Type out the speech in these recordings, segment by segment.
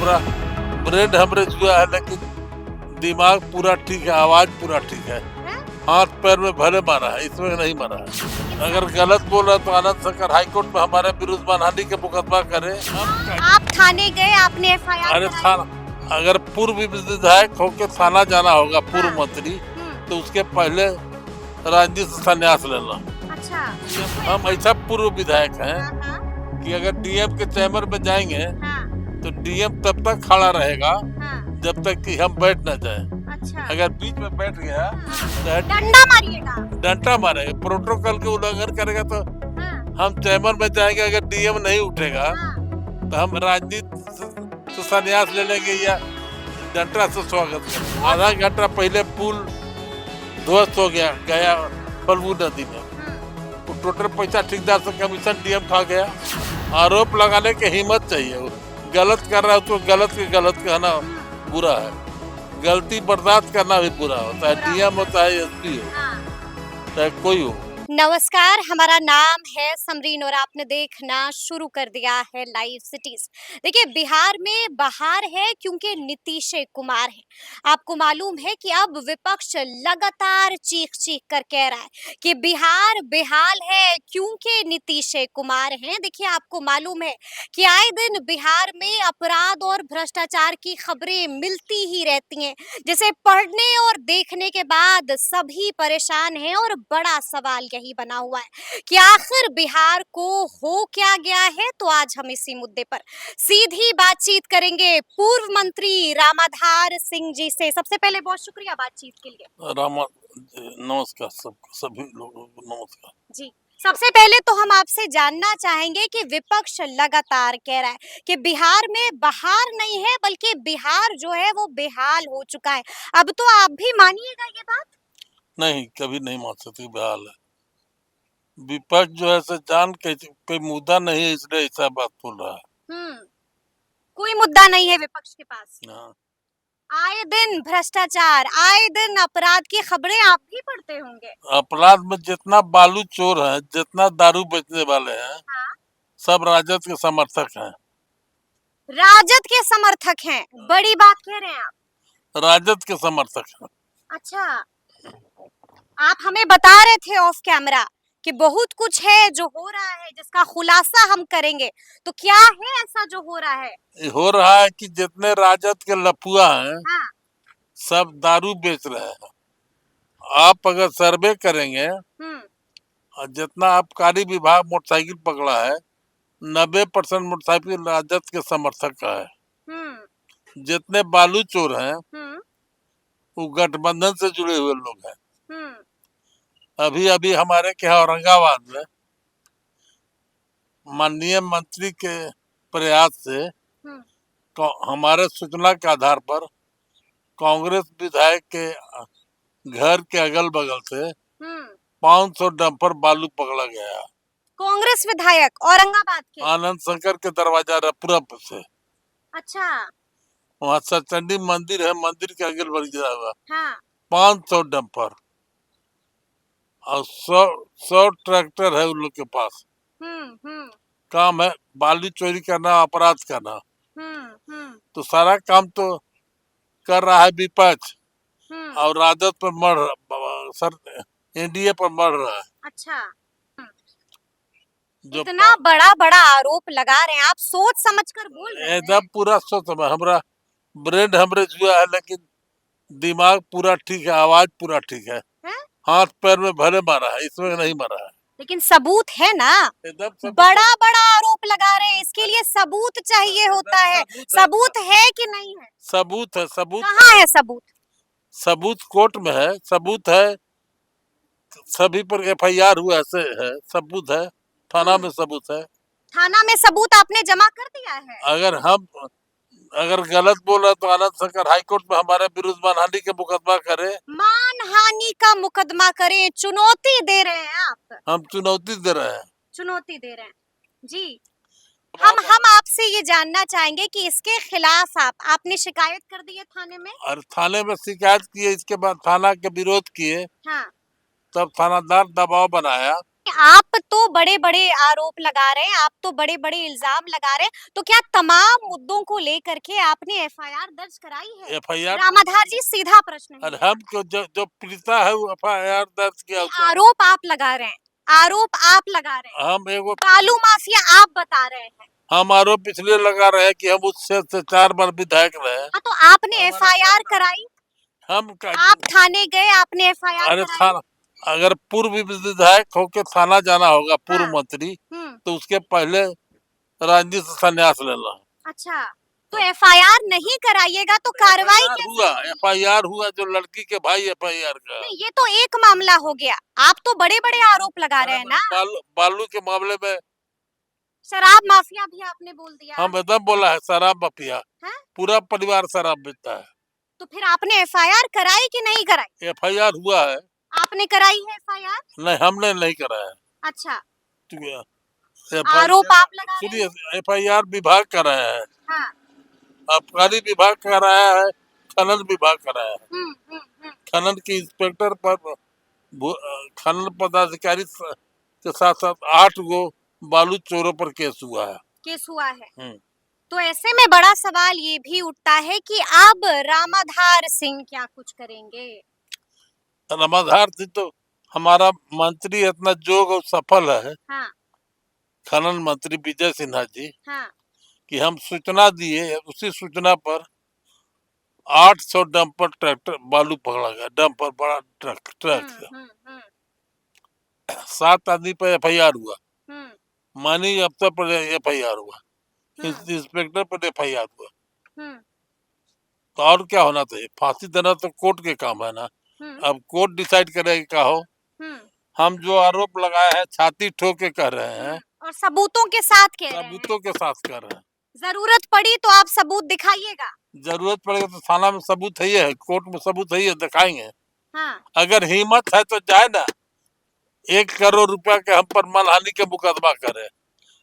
हमरा brain haemorrhage हुआ है, लेकिन दिमाग पूरा ठीक है, आवाज पूरा ठीक है। हाथ पैर में भले मारा है, इसमें नहीं मारा है। अगर गलत बोल रहा तो आनंद शंकर हाईकोर्ट में हमारे विरुद्ध मानहानि के मुकदमा करे। आप थाने गए, आपने एफआईआर अरे थाना, अगर पूर्व विधायक होके थाना जाना होगा, पूर्व मंत्री, तो उसके पहले राजनीति से संन्यास लेना। अच्छा, हम ऐसा पूर्व विधायक हैं कि अगर डीएम के चैम्बर में जाएंगे तो डीएम तब तक खड़ा रहेगा जब तक कि हम बैठ न जाए। अच्छा, अगर बीच में बैठ गया तो डंडा मारिएगा, डंडा मारेगा, प्रोटोकॉल के उल्लंघन करेगा तो हम चैम्बर में जाएंगे। अगर डीएम नहीं उठेगा तो हम राजनीति से संन्यास ले लेंगे या डंडा से स्वागत करेंगे। आधा घंटा पहले पुल ध्वस्त हो गया फल्गु नदी में। टोटल पैसा ठेकेदार से कमीशन डीएम खा गया। आरोप लगाने की हिम्मत चाहिए। गलत कर रहा है तो गलत के गलत कहना बुरा है, गलती बर्दाश्त करना भी बुरा होता है। डीएम हो चाहे एसपी हो चाहे कोई हो। नमस्कार, हमारा नाम है समरीन और आपने देखना शुरू कर दिया है लाइव सिटीज। देखिए, बिहार में बहार है क्योंकि नीतीश कुमार है। आपको मालूम है कि अब विपक्ष लगातार चीख चीख कर कह रहा है कि बिहार बेहाल है क्योंकि नीतीश कुमार हैं। देखिए, आपको मालूम है कि आए दिन बिहार में अपराध और भ्रष्टाचार की खबरें मिलती ही रहती हैं, जिसे पढ़ने और देखने के बाद सभी परेशान हैं और बड़ा सवाल यही बना हुआ है कि आखिर बिहार को हो क्या गया है। तो आज हम इसी मुद्दे पर सीधी बातचीत करेंगे पूर्व मंत्री रामाधार सिंह जी से। सबसे पहले बहुत शुक्रिया बातचीत के लिए। नमस्कार सबको, सभी लोगों को नमस्कार जी, सबसे पहले तो हम आपसे जानना चाहेंगे कि विपक्ष लगातार कह रहा है कि बिहार में बहार नहीं है बल्कि बिहार जो है वो बेहाल हो चुका है। अब तो आप भी मानिएगा ये बात? नहीं, कभी नहीं मान सकती बेहाल है। विपक्ष जो है से जान के कोई मुद्दा नहीं है इसलिए ऐसा बात बोल रहा है। कोई मुद्दा नहीं है विपक्ष के पास। हाँ। आए दिन भ्रष्टाचार, आए दिन अपराध की खबरें आप भी पढ़ते होंगे। अपराध में जितना बालू चोर है, जितना दारू बेचने वाले हैं, सब राजद के समर्थक हैं। राजद के समर्थक हैं? बड़ी बात कह रहे हैं आप। राजद के समर्थक हैं। अच्छा, आप हमें बता रहे थे ऑफ कैमरा कि बहुत कुछ है जो हो रहा है जिसका खुलासा हम करेंगे, तो क्या है ऐसा जो हो रहा है? हो रहा है कि जितने राजद के लफुआ हैं, सब दारू बेच रहे हैं। आप अगर सर्वे करेंगे और जितना आबकारी विभाग मोटरसाइकिल पकड़ा है, 90% मोटरसाइकिल राजद के समर्थक का है। जितने बालू चोर हैं वो गठबंधन से जुड़े हुए लोग हैं। अभी अभी हमारे के औरंगाबाद में माननीय मंत्री के प्रयास से हमारे सूचना के आधार पर कांग्रेस विधायक के घर के अगल बगल से 500 डंपर बालू पकड़ा गया। कांग्रेस विधायक औरंगाबाद के? आनंद शंकर के दरवाजा रपुरा से। अच्छा, वहाँ सचंडी मंदिर है, मंदिर के अगल बगल हुआ 500 डंपर और 100 ट्रैक्टर है उन लोग के पास। काम है बालू चोरी करना, अपराध करना। तो सारा काम तो कर रहा है विपक्ष और राजद पर मर सर एनडीए पर मर रहा है। अच्छा, जो इतना बड़ा बड़ा आरोप लगा रहे हैं, आप सोच समझ कर बोल रहे हैं? एकदम पूरा सोच। हमरा ब्रेन हेमरेज हुआ है, लेकिन दिमाग पूरा ठीक है, आवाज पूरा ठीक है। हाथ पैर में भले मारा है, इसमें नहीं मारा है। लेकिन सबूत है ना? बड़ा बड़ा आरोप लगा रहे हैं, इसके लिए सबूत चाहिए होता है। सबूत है कि नहीं है? सबूत है। सबूत कहाँ है सबूत? सबूत कोर्ट में है, सबूत है, सभी पर एफआईआर हुआ है, सबूत है। थाना में सबूत है। थाना में सबूत आपने जमा कर दिया है? अगर गलत बोल रहा तो आनंद शंकर हाईकोर्ट में हमारे विरुद्ध मानहानि के मुकदमा करे। मानहानि का मुकदमा करें? चुनौती दे रहे हैं आप? हम चुनौती दे रहे हैं। चुनौती दे रहे हैं जी। हम आपसे ये जानना चाहेंगे कि इसके खिलाफ आपने शिकायत कर दी है थाने में? और थाने में शिकायत की है, इसके बाद थाना के विरोध किए। तब थानादार दबाव बनाया आप तो बड़े-बड़े आरोप लगा रहे हैं, आप तो बड़े-बड़े इल्ज़ाम लगा रहे हैं, तो क्या तमाम मुद्दों को लेकर के आपने एफआईआर दर्ज कराई है? एफआईआर रामाधार जी, सीधा प्रश्न है और मेरा। हमको जो जो पीड़िता है वो एफआईआर दर्ज किया ये उसका। आरोप आप लगा रहे हैं, आरोप आप लगा रहे हैं, हम एगो बालू माफिया आप बता रहे हैं। हम आरोप इसलिए लगा रहे हैं कि हम उस क्षेत्र से 4 बार विधायक रहे। हाँ, तो आपने एफआईआर कराई, हम का आप थाने गए, आपने एफआईआर अरे कराई। थाना, अगर पूर्व विधायक होके थाना जाना होगा, पूर्व हाँ। मंत्री, हुँ, तो उसके पहले राजनीति से संन्यास लेना है। अच्छा, तो एफआईआर नहीं कराइएगा तो कार्रवाई एफआईआर कैसे हुआ, होगी? एफआईआर हुआ, जो लड़की के भाई एफआईआर का। नहीं, ये तो एक मामला हो गया। आप तो बड़े-बड़े आरोप लगा रहे हैं ना। बालू के मामले में शराब माफिया भी आपने बोल दिया। हम एकदम बोला है शराब माफिया, हैं? पूरा परिवार शराब पीता है। तो फिर आपने एफआईआर कराई कि नहीं कराई? एफआईआर हुआ है। आपने कराई है एफआईआर? नहीं, हमने नहीं कराया। अच्छा, एफआईआर आरोप आप लगा रहे सुनिए, हैं। एफआईआर विभाग कराया है, हाँ। आबकारी विभाग कराया है, खनन विभाग कराया है। हुँ। खनन के इंस्पेक्टर पर खनन पदाधिकारी के साथ साथ 8 गो बालू चोरों पर केस हुआ है। केस हुआ है। हम्म। तो ऐसे में बड़ा सवाल ये भी उठता है कि अब रामाधार सिंह क्या कुछ करेंगे? रामाधार सिंह तो हमारा मंत्री इतना जोग और सफल है, हाँ, खनन मंत्री विजय सिन्हा जी, हाँ। कि हम सूचना दिए, उसी सूचना पर 800 डंपर ट्रैक्टर बालू पकड़ा गया, डंपर बड़ा ट्रक से। हुँ। 7 आदमी पर एफआईआर हुआ, हुँ, माननीय अफसर पर एफआईआर हुआ, हुँ, इंस्पेक्टर पर एफआईआर हुआ। हुँ, तो और क्या होना चाहिए? फांसी देना तो कोर्ट के काम है ना। हुँ, अब कोर्ट डिसाइड करेगा क्या हो। हुँ, हम जो आरोप लगाए हैं छाती ठोक के कर रहे हैं, और सबूतों के साथ कह रहे हैं। सबूतों के साथ कर रहे हैं। ज़रूरत पड़ी तो आप सबूत दिखाइएगा। जरूरत पड़ेगा तो थाना में सबूत है, कोर्ट में सबूत है, दिखाएंगे। हाँ, अगर हिम्मत है तो जाए ना, 1 करोड़ रुपया के हम पर मानहानि के मुकदमा करे,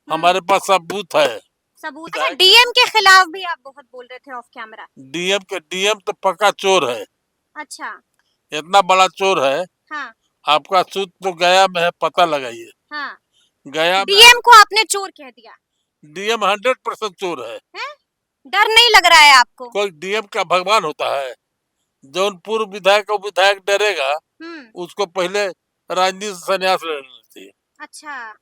हमारे पास सबूत है। सबूत। अच्छा, डीएम के खिलाफ भी आप बहुत बोल रहे थे ऑफ कैमरा। डीएम तो पक्का चोर है, अच्छा, इतना बड़ा चोर है। हाँ, आपका सूत तो गया में है, पता लगाइए। हाँ। गया में डीएम को आपने चोर कह दिया, डीएम 100% चोर है। हैं? डर नहीं लग रहा है आपको? कोई डीएम का भगवान होता है? जौन पूर्व विधायक को विधायक डरेगा, उसको पहले राजनीति से संन्यास ले लेना चाहिए। अच्छा।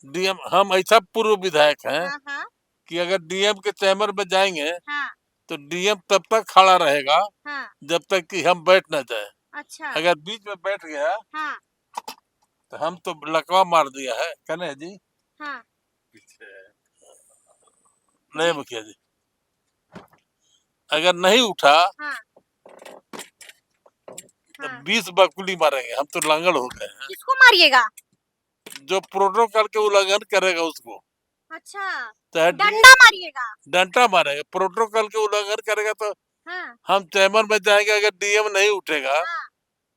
डीएम, हम ऐसा पूर्व विधायक हैं हाँ, हाँ, कि अगर डीएम के चैम्बर में जाएंगे हाँ, तो डीएम तब तक खड़ा रहेगा हाँ। जब तक कि हम बैठ न जाए। अच्छा, अगर बीच में बैठ गया हाँ, तो हम तो लकवा मार दिया है, कने जी। हाँ, नहीं मुखिया जी, अगर नहीं उठा हाँ, तो हाँ। 20 बकुली मारेंगे, हम तो लंगड़ हो गए हैं। किसको मारिएगा? जो प्रोटोकॉल के उल्लंघन करेगा उसको, अच्छा, चाहे डंडा मारिएगा? डंडा मारेंगे। प्रोटोकॉल के उल्लंघन करेगा तो हाँ, हम चैम्बर में जाएंगे। अगर डीएम नहीं उठेगा हाँ।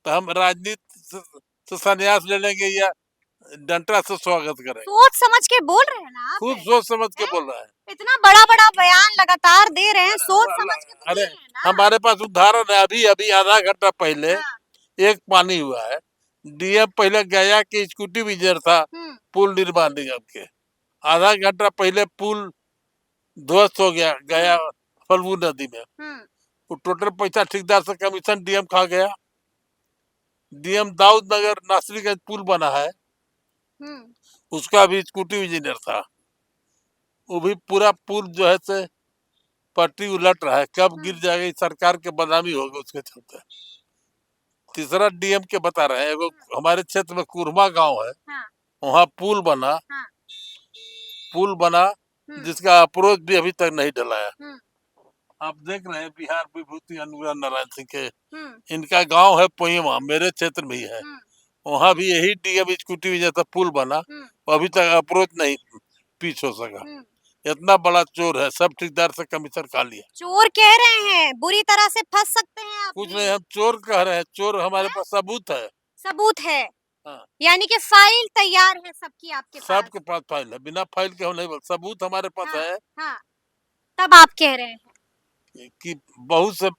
तो हम राजनीति से संन्यास ले लेंगे या डंडा से स्वागत करेंगे। सोच समझ के बोल रहे हैं ना आप? खूब सोच समझ के हैं? बोल रहा है। इतना बड़ा-बड़ा बयान लगातार दे रहे हैं, सोच समझ के तो अरे दे रहे हैं ना? हमारे पास उदाहरण है, अभी अभी आधा घंटा पहले हाँ, एक पानी हुआ है। डीएम पहले गया कि एग्जीक्यूटिव इंजीनियर था हुँ, पुल निर्माण निगम के, आधा घंटा पहले पुल ध्वस्त हो गया फल्गु नदी में। हुँ, वो टोटल पैसा ठेकेदार से कमीशन डीएम खा गया। डीएम दाऊद नगर नासरीगंज पुल बना है, हुँ, उसका भी एग्जीक्यूटिव इंजीनियर था। वो भी पूरा पुल जो है से पट्टी उलट रहा है, कब गिर जाएगा, इस सरकार के बदनामी होगा उसके चलते। तीसरा डीएम के बता रहे हैं, एगो हमारे क्षेत्र में कुरमा गांव है, हाँ, वहाँ पुल बना, हाँ, हुँ, जिसका अप्रोच भी अभी तक नहीं डला है। हुँ, आप देख रहे हैं बिहार विभूति अनुग्रह नारायण सिंह के, हुँ, इनका गांव है पोइमा, मेरे क्षेत्र में ही है। हुँ, वहाँ भी यही डीएम एग्जीक्यूटिव जैसा पुल बना, हुँ, अभी तक अप्रोच नहीं पीछ हो सका। हुँ। इतना बड़ा चोर है, सब ठेकेदार से कमीशन खा लिया। चोर कह रहे हैं, बुरी तरह से फंस सकते हैं आप कुछ भी। नहीं, हम चोर कह रहे हैं, चोर हमारे हैं? पास सबूत है। सबूत है, हाँ, यानी कि फाइल तैयार है सबकी आपके पास। सबके पास फाइल है, बिना फाइल के हम नहीं बोल, सबूत हमारे पास हाँ, है हाँ, तब आप कह रहे हैं। कि बहुत से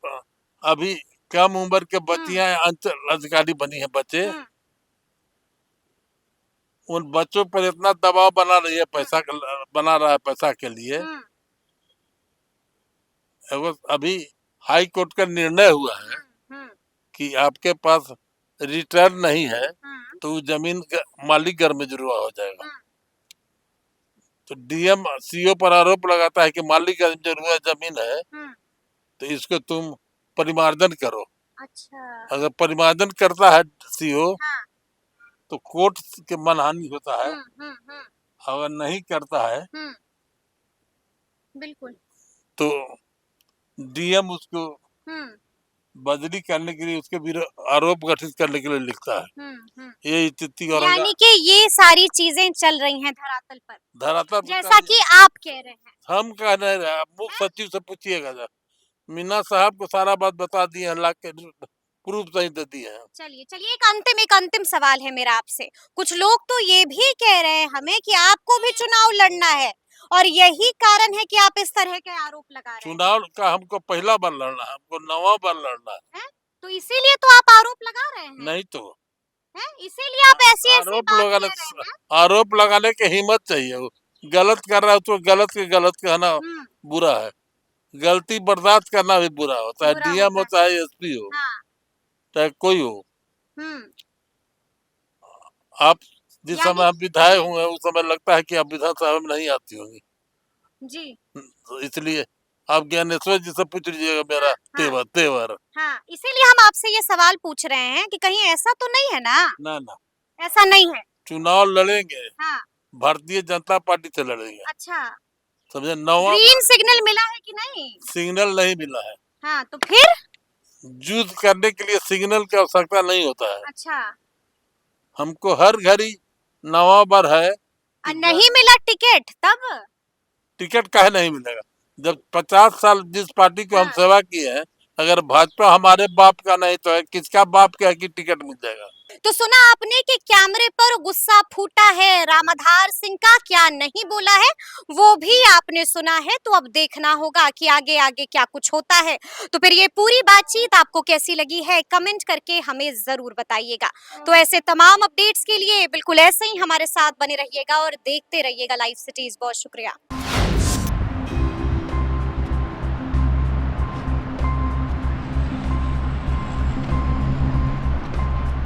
अभी कम उम्र के हुँ, बच्चियां अंचल अधिकारी बनी है, बच्चे हुँ, उन बच्चों पर इतना दबाव बना रही है, बना रहा है पैसा के लिए। अभी हाई कोर्ट का निर्णय हुआ है कि आपके पास रिटर्न नहीं है तो जमीन का मालिक घर में जुर्मा हो जाएगा। तो डीएम सीओ पर आरोप लगाता है कि मालिक का जुर्मा जमीन है तो इसको तुम परिमार्जन करो। अच्छा। अगर परिमार्जन करता है सीओ तो कोर्ट के मनहानि होता है, अगर नहीं करता है बिल्कुल। तो डीएम उसको बदली करने के लिए, उसके विरुद्ध आरोप गठित करने के लिए लिखता है। ये स्थिति यानी कि ये सारी चीजें चल रही हैं धरातल पर, धरातल जैसा कि आप कह रहे हैं। हम कह रहे हैं, आप मुख्य सचिव से पूछिएगा जरा। मीना साहब को सारा बात बता दिए हैं, लाख के प्रूफ सहित दे दिए हैं। चलिए चलिए, एक अंतिम सवाल है मेरा आपसे। कुछ लोग तो ये भी कह रहे हैं हमें कि आपको भी चुनाव लड़ना है और यही कारण है कि आप इस तरह के आरोप लगा रहे हैं। चुनाव का हमको पहला बार लड़ना है, हमको 9वां बार लड़ना है? तो इसीलिए तो आप आरोप लगा रहे हैं। नहीं तो है? इसीलिए आप ऐसी आरोप लगाने की हिम्मत चाहिए। गलत कर रहा है तो गलत के गलत कहना बुरा है, गलती बर्दाश्त करना भी बुरा होता है। डीएम हो चाहे एसपी हो, चाहे कोई हो। आप जिस समय आप विधायक हुए उस समय लगता है कि आप विधानसभा में नहीं आती होंगी जी, तो इसलिए आप ज्ञानेश्वर जी से पूछ लीजिएगा मेरा तेवर। हाँ, इसीलिए हम आपसे ये सवाल पूछ रहे हैं कि कहीं ऐसा तो नहीं है ना? ना ऐसा नहीं है। चुनाव लड़ेंगे, हाँ। भारतीय जनता पार्टी से लड़ेंगे। अच्छा, समझे? 9वां ग्रीन सिग्नल मिला है कि नहीं? सिग्नल नहीं मिला है। हाँ, तो फिर युद्ध करने के लिए सिग्नल की आवश्यकता नहीं होता है। अच्छा, हमको हर घड़ी 9वां बार है। नहीं मिला टिकट तब? टिकट काहे नहीं मिलेगा? जब 50 साल जिस पार्टी को हम सेवा किए हैं, अगर भाजपा हमारे बाप का नहीं तो है किसका बाप का है कि टिकट मिल जाएगा? तो सुना आपने कि कैमरे पर गुस्सा फूटा है रामाधार सिंह का, क्या नहीं बोला है वो भी आपने सुना है। तो अब देखना होगा कि आगे आगे क्या कुछ होता है। तो फिर ये पूरी बातचीत आपको कैसी लगी है कमेंट करके हमें जरूर बताइएगा। तो ऐसे तमाम अपडेट्स के लिए बिल्कुल ऐसे ही हमारे साथ बने रहिएगा और देखते रहिएगा लाइव सिटीज। बहुत शुक्रिया।